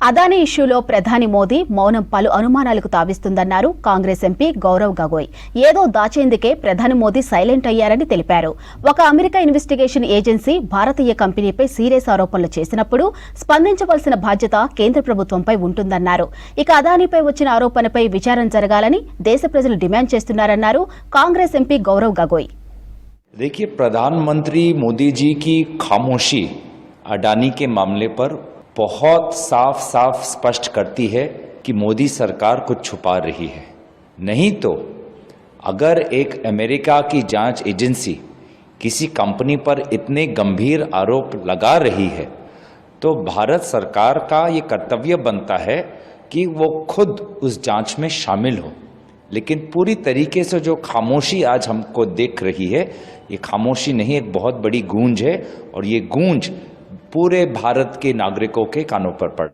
అదానీ ఇష్యూలో ప్రధాని మోదీ మౌనం పలు అనుమానాలకు తావిస్తుందన్నారు కాంగ్రెస్ ఎంపీ గౌరవ్ గగోయ్. ఏదో దాచేందుకే ప్రధాని మోదీ సైలెంట్ అయ్యారని తెలిపారు. ఒక అమెరికా ఇన్వెస్టిగేషన్ ఏజెన్సీ భారతీయ కంపెనీపై సీరియస్ ఆరోపణలు చేసినప్పుడు స్పందించవలసిన బాధ్యత కేంద్ర ప్రభుత్వంపై ఉంటుందన్నారు. ఇక అదానీపై వచ్చిన ఆరోపణపై విచారణ జరగాలని దేశ ప్రజలు డిమాండ్ చేస్తున్నారన్నారు కాంగ్రెస్ ఎంపీ గౌరవ్ గగోయ్. देखिए, प्रधानमंत्री मोदी जी की खामोशी अडानी के मामले पर बहुत साफ स्पष्ट करती है कि मोदी सरकार कुछ छुपा रही है। नहीं तो अगर एक अमेरिका की जांच एजेंसी किसी कंपनी पर इतने गंभीर आरोप लगा रही है तो भारत सरकार का ये कर्तव्य बनता है कि वो खुद उस जांच में शामिल हो। लेकिन पूरी तरीके से जो खामोशी आज हमको देख रही है, ये खामोशी नहीं, एक बहुत बड़ी गूंज है और ये गूंज पूरे भारत के नागरिकों के कानों पर पड़